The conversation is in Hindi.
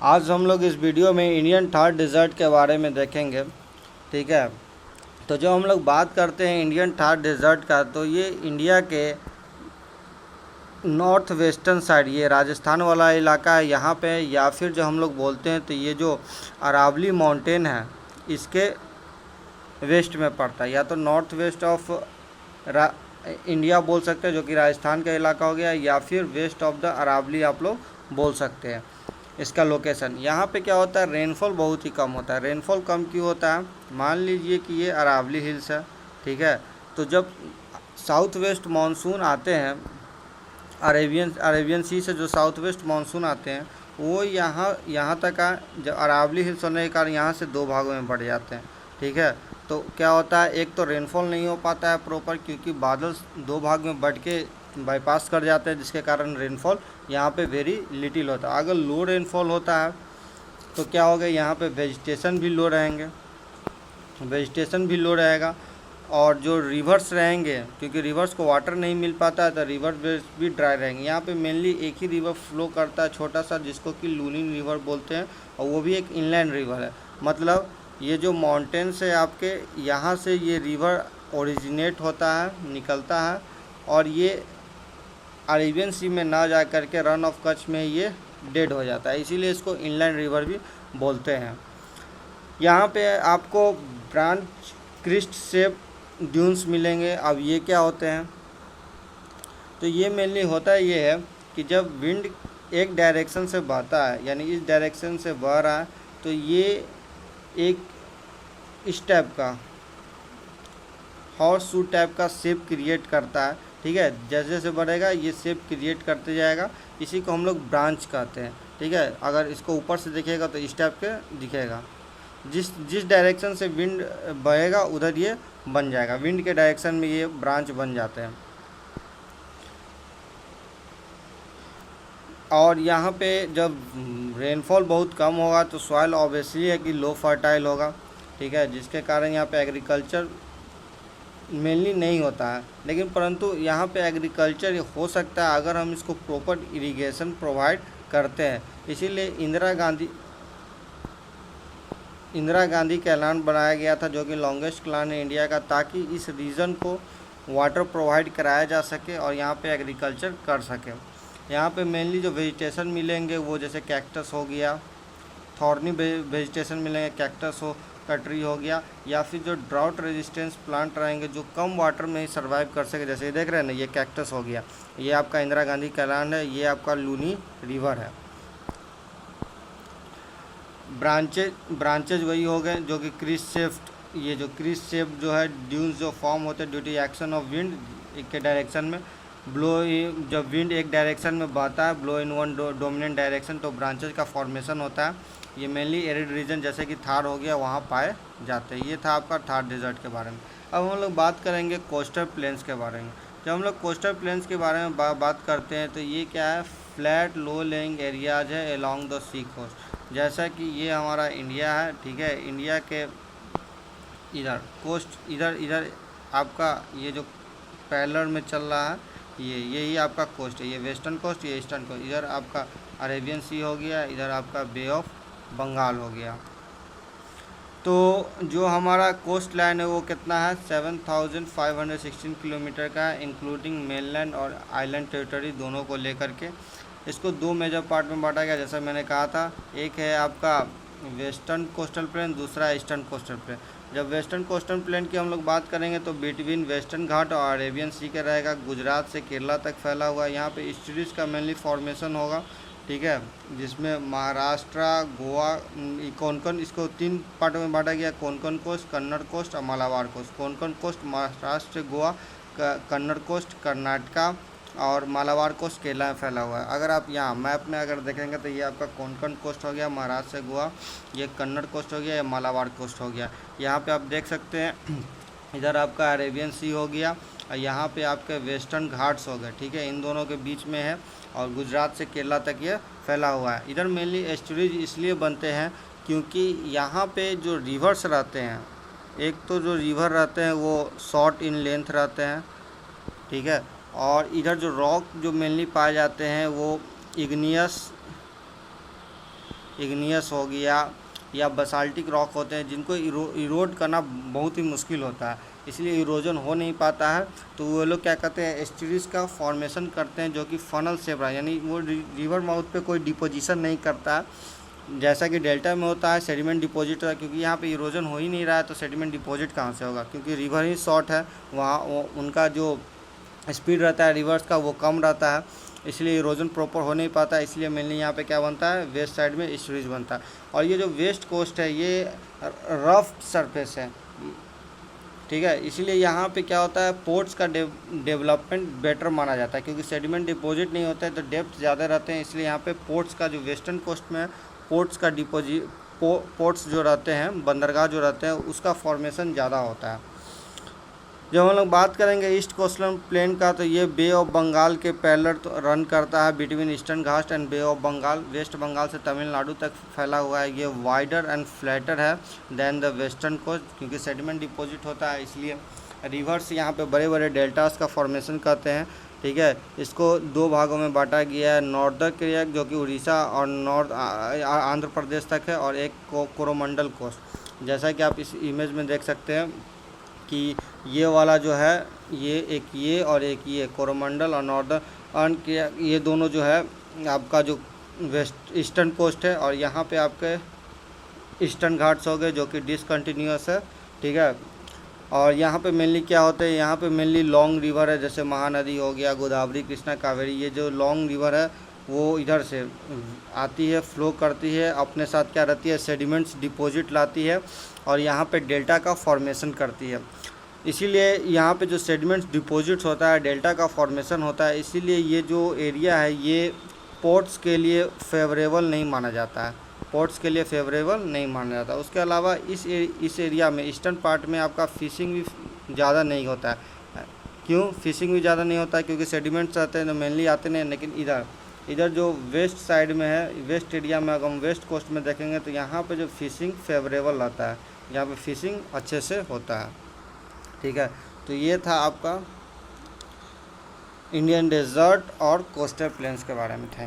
आज हम लोग इस वीडियो में इंडियन थार डेजर्ट के बारे में देखेंगे। ठीक है, तो जो हम लोग बात करते हैं इंडियन थार डेजर्ट का, तो ये इंडिया के नॉर्थ वेस्टर्न साइड, ये राजस्थान वाला इलाका है यहाँ पे, या फिर जो हम लोग बोलते हैं तो ये जो अरावली माउंटेन है इसके वेस्ट में पड़ता है, या तो नॉर्थ वेस्ट ऑफ इंडिया बोल सकते हैं जो कि राजस्थान का इलाका हो गया, या फिर वेस्ट ऑफ द अरावली आप लोग बोल सकते हैं इसका लोकेशन। यहाँ पे क्या होता है, रेनफॉल बहुत ही कम होता है। रेनफॉल कम क्यों होता है, मान लीजिए कि ये अरावली हिल्स है, ठीक है, तो जब साउथ वेस्ट मानसून आते हैं, अरेबियन सी से जो साउथ वेस्ट मानसून आते हैं वो यहाँ तक आ, जब अरावली हिल्स होने के कारण यहाँ से दो भागों में बढ़ जाते हैं। ठीक है, तो क्या होता है, एक तो रेनफॉल नहीं हो पाता है प्रॉपर, क्योंकि बादल दो भाग में बढ़ के बाईपास कर जाते हैं, जिसके कारण रेनफॉल यहाँ पे वेरी लिटिल होता है। अगर लो रेनफॉल होता है तो क्या होगा, यहाँ पे वेजिटेशन भी लो रहेगा, और जो रिवर्स रहेंगे, क्योंकि रिवर्स को वाटर नहीं मिल पाता है तो रिवर भी ड्राई रहेंगे। यहाँ पे मेनली एक ही रिवर फ्लो करता है छोटा सा, जिसको कि लूनिंग रिवर बोलते हैं, और वो भी एक इनलैंड रिवर है। मतलब ये जो माउंटेन से आपके यहाँ से ये रिवर ओरिजिनेट होता है, निकलता है, और ये अरेबियन सी में ना जा कर के रन ऑफ कच्छ में ये डेड हो जाता है, इसीलिए इसको इनलैंड रिवर भी बोलते हैं। यहाँ पे आपको ब्रांच क्रिस्ट शेप ड्यून्स मिलेंगे। अब ये क्या होते हैं, तो ये मेनली होता है ये है कि जब विंड एक डायरेक्शन से बहता है, यानी इस डायरेक्शन से बह रहा है, तो ये एक इस टाइप का हॉर्स शू टाइप का शेप क्रिएट करता है। ठीक है, जैसे जैसे बढ़ेगा ये शेप क्रिएट करते जाएगा, इसी को हम लोग ब्रांच कहते हैं। ठीक है, अगर इसको ऊपर से दिखेगा तो इस टाइप के दिखेगा, जिस डायरेक्शन से विंड बहेगा उधर ये बन जाएगा, विंड के डायरेक्शन में ये ब्रांच बन जाते हैं। और यहाँ पे जब रेनफॉल बहुत कम होगा तो सॉइल ऑब्वियसली है कि लो फर्टाइल होगा। ठीक है, जिसके कारण यहाँ पे एग्रीकल्चर मेनली नहीं होता है, लेकिन परंतु यहाँ पे एग्रीकल्चर हो सकता है अगर हम इसको प्रॉपर इरिगेशन प्रोवाइड करते हैं। इसीलिए इंदिरा गांधी का ऐलान बनाया गया था, जो कि लॉन्गेस्ट प्लान है इंडिया का, ताकि इस रीजन को वाटर प्रोवाइड कराया जा सके और यहाँ पे एग्रीकल्चर कर सके। यहाँ पे मेनली जो वेजिटेशन मिलेंगे वो जैसे कैक्टस हो गया, थॉर्नी वेजिटेशन मिलेंगे, कैक्टस हो, कटरी हो गया, या फिर जो ड्राउट रेजिस्टेंस प्लांट रहेंगे जो कम वाटर में ही सर्वाइव कर सके। जैसे ये देख रहे हैं ना, ये कैक्टस हो गया, ये आपका इंदिरा गांधी का ऐलान है, ये आपका लूनी रिवर है। ब्रांचेज वही हो गए जो कि क्रिस शेफ्ट, ये जो क्रिस शेप जो है ड्यून्स जो फॉर्म होते हैं due to action of wind के डायरेक्शन में, जब विंड एक डायरेक्शन में बहता है, blow in one dominant direction, तो ब्रांचेज का फॉर्मेशन होता है। ये मेनली एरिड रीजन जैसे कि थार हो गया वहाँ पाए जाते हैं। ये था आपका थार डेजर्ट के बारे में। अब हम लोग बात करेंगे कोस्टल प्लेन्स के बारे में। जब हम लोग कोस्टल प्लेन्स के बारे में बात करते हैं तो ये क्या है, फ्लैट लो लेइंग एरियाज है अलोंग द सी कोस्ट। जैसा कि ये हमारा इंडिया है, ठीक है, इंडिया के इधर कोस्ट, इधर आपका ये जो पैरेलल में चल रहा है यही आपका कोस्ट है, ये वेस्टर्न कोस्ट, ये ईस्टर्न कोस्ट। इधर आपका अरेबियन सी हो गया, इधर आपका बे ऑफ बंगाल हो गया। तो जो हमारा कोस्ट लाइन है वो कितना है, 7516 किलोमीटर का है, इंक्लूडिंग मेनलैंड और आइलैंड टेरिटरी दोनों को लेकर के। इसको दो मेजर पार्ट में बांटा गया, जैसा मैंने कहा था, एक है आपका वेस्टर्न कोस्टल प्लेन, दूसरा ईस्टर्न कोस्टल प्लेन। जब वेस्टर्न कोस्टल प्लेन की हम लोग बात करेंगे तो बिटवीन वेस्टर्न घाट और अरेबियन सी का रहेगा, गुजरात से केरला तक फैला हुआ है। यहाँ पे ईस्टरीज का मेनली फॉर्मेशन होगा, ठीक है, जिसमें महाराष्ट्र, गोवा, कोंकण, इसको तीन पार्टों में बांटा गया, कोंकण कोस्ट, कन्नड़ कोस्ट और Malabar coast. Konkan coast Maharashtra, Goa, Kannada coast Karnataka और मालाबार कोस्ट केरला में फैला हुआ है। अगर आप यहाँ मैप में अगर देखेंगे तो ये आपका कोंकण कोस्ट हो गया महाराष्ट्र से गोवा, ये कन्नड़ कोस्ट हो गया, ये मालाबार कोस्ट हो गया। यहाँ पे आप देख सकते हैं इधर आपका अरेबियन सी हो गया, और यहाँ पे आपके वेस्टर्न घाट्स हो गए, ठीक है, इन दोनों के बीच में है, और गुजरात से केरला तक ये फैला हुआ है। इधर मेनली एस्टुरीज इसलिए बनते हैं क्योंकि यहाँ पे जो रिवर्स रहते हैं, एक तो जो रिवर रहते हैं वो शॉर्ट इन लेंथ रहते हैं, ठीक है, और इधर जो रॉक जो मेनली पाए जाते हैं वो इग्नियस हो गया या बसाल्टिक रॉक होते हैं जिनको इरोड करना बहुत ही मुश्किल होता है, इसलिए इरोजन हो नहीं पाता है। तो वो लोग क्या करते हैं, एस्चुरीज का फॉर्मेशन करते हैं जो कि फनल शेप रहा, यानी वो रिवर माउथ पे कोई डिपोजिशन नहीं करता है जैसा कि डेल्टा में होता है। सेडिमेंट डिपॉजिट होता है, क्योंकि यहाँ पे इरोजन हो ही नहीं रहा है तो सेडिमेंट डिपॉजिट कहाँ से होगा, क्योंकि रिवर ही शॉर्ट है, वहाँ उनका जो स्पीड रहता है रिवर्स का वो कम रहता है, इसलिए इरोजन प्रॉपर हो नहीं पाता। इसलिए मेनली यहाँ पे क्या बनता है, वेस्ट साइड में एस्चुरीज बनता है। और ये जो वेस्ट कोस्ट है ये रफ सरफेस है, ठीक है, इसीलिए यहाँ पे क्या होता है, पोर्ट्स का डेवलपमेंट बेटर माना जाता है, क्योंकि सेडिमेंट डिपॉजिट नहीं होता है तो डेप्थ ज़्यादा रहते हैं, इसलिए यहाँ पे पोर्ट्स का जो वेस्टर्न कोस्ट में पोर्ट्स का पोर्ट्स जो रहते हैं, बंदरगाह जो रहते हैं, उसका फॉर्मेशन ज़्यादा होता है। जब हम लोग बात करेंगे ईस्ट कोस्टल प्लेन का, तो ये बे ऑफ बंगाल के पैरेलल तो रन करता है between eastern Ghat and bay of Bengal. West Bengal से तमिलनाडु तक फैला हुआ है। ये वाइडर एंड फ्लैटर है देन द वेस्टर्न कोस्ट, क्योंकि सेडिमेंट डिपॉजिट होता है इसलिए रिवर्स यहाँ पे बड़े बड़े डेल्टास का फॉर्मेशन करते हैं, ठीक है। इसको दो भागों में बांटा गया है, नॉर्दर्न क्रियाक जो कि उड़ीसा और नॉर्थ आंध्र प्रदेश तक है, और एक कोरोमंडल कोस्ट। जैसा कि आप इस इमेज में देख सकते हैं कि ये वाला जो है ये और एक ये कोरोमंडल और नॉर्दर्न के, ये दोनों जो है आपका जो वेस्ट ईस्टर्न कोस्ट है, और यहाँ पे आपके ईस्टर्न घाट्स हो गए जो कि डिसकंटिन्यूअस है, ठीक है। और यहाँ पे मेनली क्या होता है, यहाँ पे मेनली लॉन्ग रिवर है, जैसे महानदी हो गया, गोदावरी, कृष्णा, कावेरी, ये जो लॉन्ग रिवर है वो इधर से आती है, फ्लो करती है, अपने साथ क्या रहती है, सेडिमेंट्स डिपॉजिट लाती है और यहाँ पे डेल्टा का फॉर्मेशन करती है। इसीलिए यहाँ पे जो सेडिमेंट्स डिपॉजिट्स होता है, डेल्टा का फॉर्मेशन होता है, इसीलिए ये जो एरिया है ये पोर्ट्स के लिए फेवरेबल नहीं माना जाता है, पोर्ट्स के लिए फेवरेबल नहीं माना जाता। उसके अलावा इस एरिया में ईस्टर्न पार्ट में आपका फिशिंग भी ज़्यादा नहीं होता है। क्यों फिशिंग भी ज़्यादा नहीं होता है, क्योंकि सेडिमेंट्स आते हैं तो मेनली आते नहीं, लेकिन इधर जो वेस्ट साइड में है, वेस्ट एरिया में अगर हम वेस्ट कोस्ट में देखेंगे तो यहाँ पे जो फिशिंग फेवरेबल रहता है, यहाँ पे फिशिंग अच्छे से होता है, ठीक है। तो ये था आपका इंडियन डेजर्ट और कोस्टल प्लेन्स के बारे में। थैंक